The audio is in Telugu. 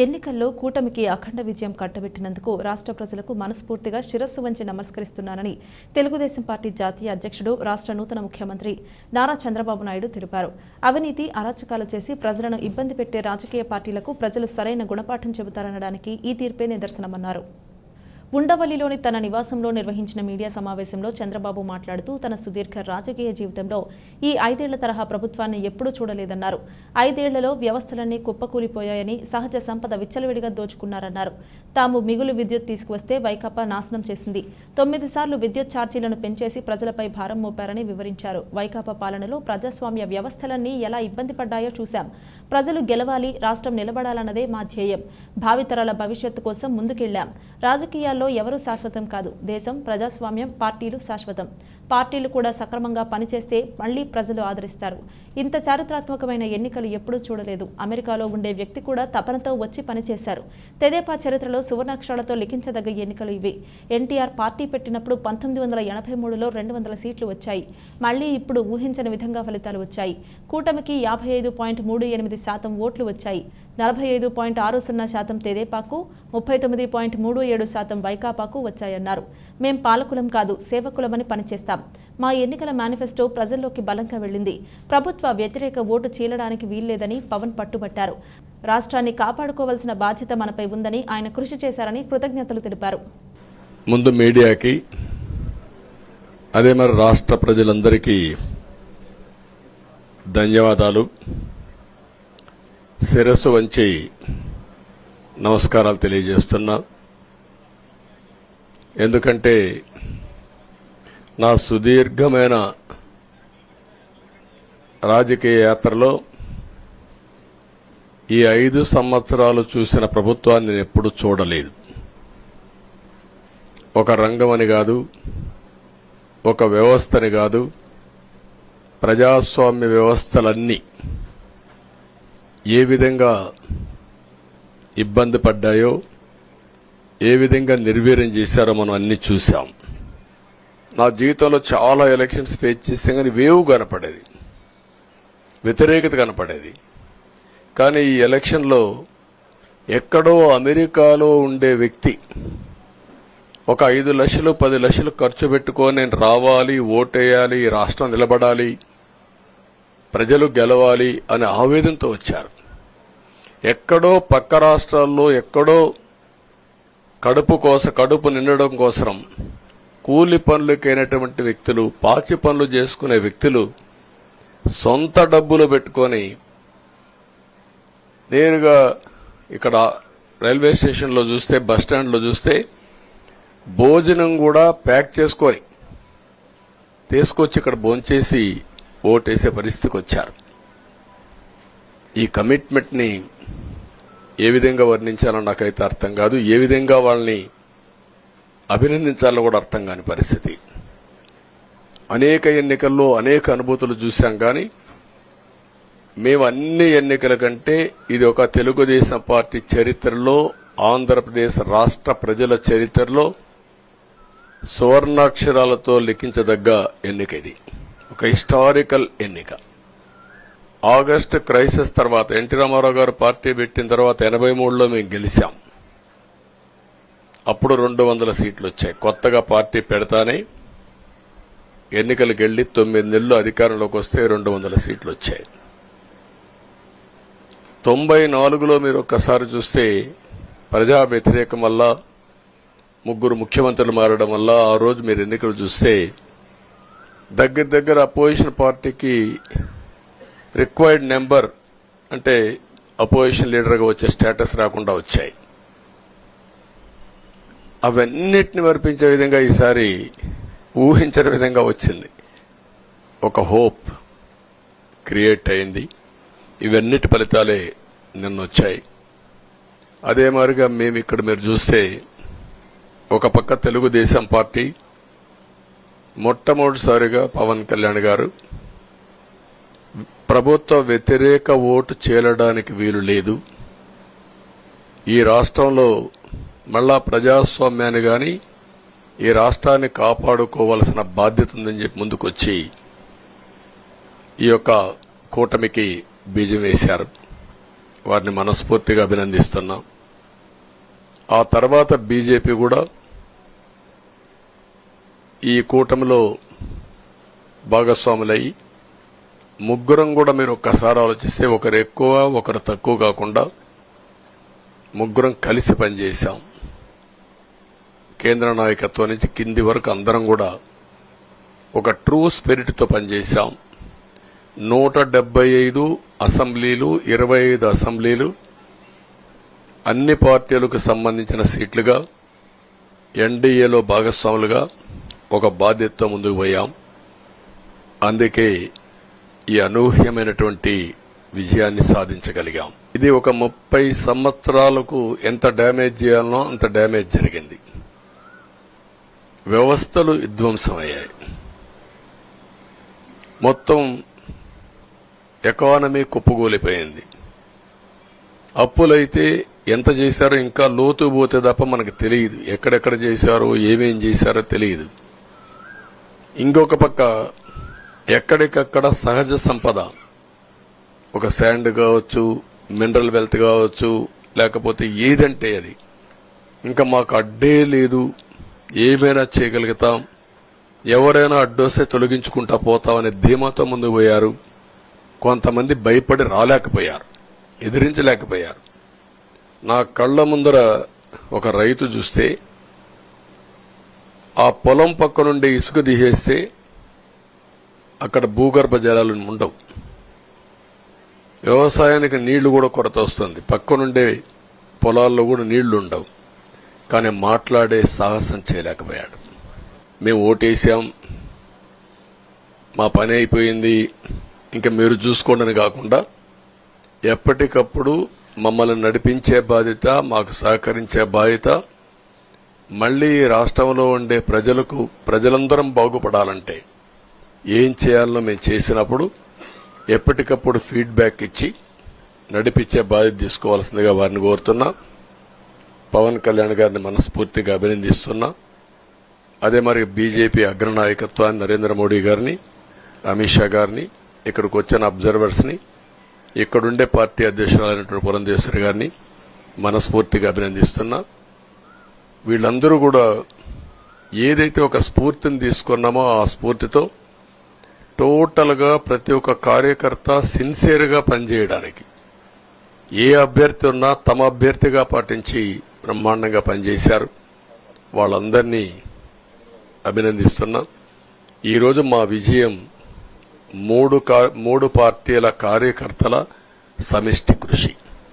ఎన్నికల్లో కూటమికి అఖండ విజయం కట్టబెట్టినందుకు రాష్ట్ర ప్రజలకు మనస్ఫూర్తిగా శిరస్సు వంచి నమస్కరిస్తున్నానని తెలుగుదేశం పార్టీ జాతీయ అధ్యక్షుడు రాష్ట్ర నూతన ముఖ్యమంత్రి నారా చంద్రబాబు నాయుడు తెలిపారు. అవినీతి అరాచకాలు చేసి ప్రజలను ఇబ్బంది పెట్టే రాజకీయ పార్టీలకు ప్రజలు సరైన గుణపాఠం చెబుతారనడానికి ఈ తీర్పే నిదర్శనమన్నారు. ఉండవల్లిలోని తన నివాసంలో నిర్వహించిన మీడియా సమావేశంలో చంద్రబాబు మాట్లాడుతూ తన సుదీర్ఘ రాజకీయ జీవితంలో ఈ 5 ఏళ్ల తరహా ప్రభుత్వాన్ని ఎప్పుడూ చూడలేదన్నారు. 5 ఏళ్లలో వ్యవస్థలన్నీ కుప్పకూలిపోయాయని, సహజ సంపద విచ్చలవిడిగా దోచుకున్నారన్నారు. తాము మిగులు విద్యుత్ తీసుకువస్తే వైకాపా నాశనం చేసింది. 9 సార్లు విద్యుత్ ఛార్జీలను పెంచేసి ప్రజలపై భారం మోపారని వివరించారు. వైకాపా పాలనలో ప్రజాస్వామ్య వ్యవస్థలన్నీ ఎలా ఇబ్బంది పడ్డాయో చూశాం. ప్రజలు గెలవాలి, రాష్ట్రం నిలబడాలన్నదే మా ధ్యేయం. భావితరాల భవిష్యత్తు కోసం ముందుకెళ్లాం. రాజకీయాల్లో ఎవరూ శాశ్వతం కాదు. దేశం, ప్రజాస్వామ్యం, పార్టీలు శాశ్వతం. పార్టీలు కూడా సక్రమంగా పనిచేస్తే మళ్లీ ప్రజలు ఆదరిస్తారు. ఇంత చారిత్రాత్మకమైన ఎన్నికలు ఎప్పుడూ చూడలేదు. అమెరికాలో ఉండే వ్యక్తి కూడా తపనతో వచ్చి పనిచేశారు. తెదేపా చరిత్రలో సువర్ణాక్షరాలతో లిఖించదగ్గ ఎన్నికలు ఇవి. ఎన్టీఆర్ పార్టీ పెట్టినప్పుడు 1983లో 200 సీట్లు వచ్చాయి. మళ్లీ ఇప్పుడు ఊహించని విధంగా ఫలితాలు వచ్చాయి. కూటమికి 55.38% ఓట్లు వచ్చాయి. 45.60% తెదేపాకు, 39.37% వైకాపాకు వచ్చాయన్నారు. మేం పాలకులం కాదు, సేవకులమని పనిచేస్తాం. మా ఎన్నికల మేనిఫెస్టో ప్రజల్లోకి బలంగా వెళ్లింది. ప్రభుత్వ వ్యతిరేక ఓటు చీలడానికి వీల్లేదని పవన్ పట్టుబట్టారు. రాష్ట్రాన్ని కాపాడుకోవాల్సిన బాధ్యత మనపై ఉందని ఆయన కృషి చేశారని కృతజ్ఞతలు తెలిపారు. ముందు మీడియాకి, అదే మరి రాష్ట్ర ప్రజలందరికీ ధన్యవాదాలు. శిరస్సు వంచి నమస్కారాలు తెలియజేస్తున్నా. ఎందుకంటే నా సుదీర్ఘమైన రాజకీయ యాత్రలో ఈ 5 సంవత్సరాలు చూసిన ప్రభుత్వాన్ని నేను ఎప్పుడూ చూడలేదు. ఒక రంగమని కాదు, ఒక వ్యవస్థని కాదు, ప్రజాస్వామ్య వ్యవస్థలన్నీ ఏ విధంగా ఇబ్బంది పడ్డాయో, ఏ విధంగా నిర్వీర్యం చేశారో మనం అన్ని చూశాం. నా జీవితంలో చాలా ఎలక్షన్స్ ఫేస్ చేసాం, కానీ వేవ్ కనపడేది, వ్యతిరేకత కనపడేది. కానీ ఈ ఎలక్షన్లో ఎక్కడో అమెరికాలో ఉండే వ్యక్తి ఒక 5 లక్షలు 10 లక్షలు ఖర్చు పెట్టుకొని నేను రావాలి, ఓటేయాలి, రాష్ట్రం నిలబడాలి, ప్రజలు గెలవాలి అనే ఆవేదనతో వచ్చారు. ఎక్కడో పక్క రాష్ట్రాల్లో ఎక్కడో కడుపు నిండడం కోసం కూలి పనులకైనటువంటి వ్యక్తులు, పాచి పనులు చేసుకునే వ్యక్తులు సొంత డబ్బులు పెట్టుకొని నేరుగా ఇక్కడ రైల్వే స్టేషన్లో చూస్తే, బస్టాండ్లో చూస్తే భోజనం కూడా ప్యాక్ చేసుకొని తీసుకొచ్చి ఇక్కడ భోంచేసి ఓటేసే పరిస్థితికి వచ్చారు. ఈ కమిట్మెంట్ని ఏ విధంగా వర్ణించాలో నాకైతే అర్థం కాదు. ఏ విధంగా వాళ్ళని అభినందించాలో కూడా అర్థం కాని పరిస్థితి. అనేక ఎన్నికల్లో అనేక అనుభూతులు చూశాం, కానీ మేము అన్ని ఎన్నికల కంటే ఇది ఒక తెలుగుదేశం పార్టీ చరిత్రలో, ఆంధ్రప్రదేశ్ రాష్ట్ర ప్రజల చరిత్రలో సువర్ణాక్షరాలతో లిఖించదగ్గ ఎన్నిక. ఇది ఒక హిస్టారికల్ ఎన్నిక. ఆగస్టు క్రైసిస్ తర్వాత ఎన్టీ రామారావు గారు పార్టీ పెట్టిన తర్వాత 83లో మేము గెలిచాం. అప్పుడు 200 సీట్లు వచ్చాయి. కొత్తగా పార్టీ పెడతానే ఎన్నికలకు వెళ్లి 9 నెలలు అధికారంలోకి వస్తే 200 సీట్లు వచ్చాయి. 94లో మీరు ఒక్కసారి చూస్తే ప్రజా వ్యతిరేకం వల్ల 3 ముఖ్యమంత్రులు మారడం వల్ల ఆ రోజు మీరు ఎన్నికలు చూస్తే దగ్గర అపోజిషన్ పార్టీకి రిక్వైర్డ్ నెంబర్, అంటే అపోజిషన్ లీడర్గా వచ్చే స్టేటస్ రాకుండా వచ్చాయి. అవన్నిటిని వర్పించే విధంగా ఈసారి ఊహించని విధంగా వచ్చింది. ఒక హోప్ క్రియేట్ అయింది. ఇవన్నిటి ఫలితాలే నిన్న వచ్చాయి. అదే మాదిరిగా మేము ఇక్కడ మీరు చూస్తే ఒక పక్క తెలుగుదేశం పార్టీ మొట్టమొదటిసారిగా పవన్ కళ్యాణ్ గారు ప్రభుత్వ వ్యతిరేక ఓటు చేలడానికి వీలు లేదు, ఈ రాష్ట్రంలో మళ్ళా ప్రజాస్వామ్యాన్ని గాని ఈ రాష్ట్రాన్ని కాపాడుకోవాల్సిన బాధ్యత ఉందని చెప్పి ముందుకొచ్చి ఈ యొక్క కూటమికి బీజం వేశారు. వారిని మనస్ఫూర్తిగా అభినందిస్తున్నాం. ఆ తర్వాత బీజేపీ కూడా ఈ కూటమిలో భాగస్వాములయ్యి ముగ్గురం కూడా మీరు ఒక్కసారి ఆలోచిస్తే ఒకరు ఎక్కువ ఒకరు తక్కువ కాకుండా ముగ్గురం కలిసి పనిచేశాం. కేంద్ర నాయకత్వం నుంచి కింది వరకు అందరం కూడా ఒక ట్రూ స్పిరిట్తో పనిచేశాం. 175 అసెంబ్లీలు, 25 అసెంబ్లీలు, అన్ని పార్టీలకు సంబంధించిన సీట్లుగా ఎన్డీఏలో భాగస్వాములుగా ఒక బాధ్యతతో ముందుకు పోయాం. అందుకే ఈ అనూహ్యమైనటువంటి విజయాన్ని సాధించగలిగాం. ఇది ఒక 30 సంవత్సరాలకు ఎంత డ్యామేజ్ చేయాలనో అంత డ్యామేజ్ జరిగింది. వ్యవస్థలు విధ్వంసమయ్యాయి. మొత్తం ఎకానమీ కుప్పగూలిపోయింది. అప్పులైతే ఎంత చేశారో ఇంకా లోతు పోతే తప్ప మనకు తెలియదు. ఎక్కడెక్కడ చేశారో ఏమేం చేశారో తెలియదు. ఇంకొక పక్క ఎక్కడికక్కడ సహజ సంపద, ఒక శాండ్ కావచ్చు, మినరల్ వెల్త్ కావచ్చు, లేకపోతే ఏదంటే అది, ఇంకా మాకు అడ్డే లేదు, ఏమైనా చేయగలుగుతాం, ఎవరైనా అడ్డొస్తే తొలగించుకుంటా పోతామనే ధీమాతో ముందుకు పోయారు. కొంతమంది భయపడి రాలేకపోయారు, ఎదిరించలేకపోయారు. నా కళ్ల ముందర ఒక రైతు చూస్తే ఆ పొలం పక్క నుండి ఇసుక తీసేస్తే అక్కడ భూగర్భ జలాలు ఉండవు. వ్యవసాయానికి నీళ్లు కూడా కొరత వస్తుంది. పక్క నుండే పొలాల్లో కూడా నీళ్లు ఉండవు. కానీ మాట్లాడే సాహసం చేయలేకపోయాడు. మేము ఓటేసాం, మా పని అయిపోయింది, ఇంకా మీరు చూసుకోండి కాకుండా ఎప్పటికప్పుడు మమ్మల్ని నడిపించే బాధ్యత, మాకు సహకరించే బాధ్యత, మళ్లీ రాష్ట్రంలో ఉండే ప్రజలందరం బాగుపడాలంటే ఏం చేయాలో మేము చేసినప్పుడు ఎప్పటికప్పుడు ఫీడ్బ్యాక్ ఇచ్చి నడిపించే బాధ్యత తీసుకోవాల్సిందిగా వారిని కోరుతున్నా. పవన్ కళ్యాణ్ గారిని మనస్ఫూర్తిగా అభినందిస్తున్నా. అదే మరి బీజేపీ అగ్రనాయకత్వాన్ని నరేంద్ర మోడీ గారిని, అమిత్ షా గారిని, ఇక్కడికి వచ్చిన అబ్జర్వర్స్ ని, ఇక్కడుండే పార్టీ అధ్యక్షురాలైనటువంటి పురంధేశ్వరి గారిని మనస్ఫూర్తిగా అభినందిస్తున్నా. వీళ్ళందరూ కూడా ఏదైతే ఒక స్ఫూర్తిని తీసుకున్నామో ఆ స్ఫూర్తితో టోటల్ గా ప్రతి ఒక్క కార్యకర్త సిన్సియర్ గా పనిచేయడానికి, ఏ అభ్యర్థి ఉన్నా తమ అభ్యర్థిగా పాటించి బ్రహ్మాండంగా పనిచేశారు. వాళ్ళందరినీ అభినందిస్తున్నా. ఈరోజు మా విజయం మూడు పార్టీల కార్యకర్తల సమిష్టి కృషి.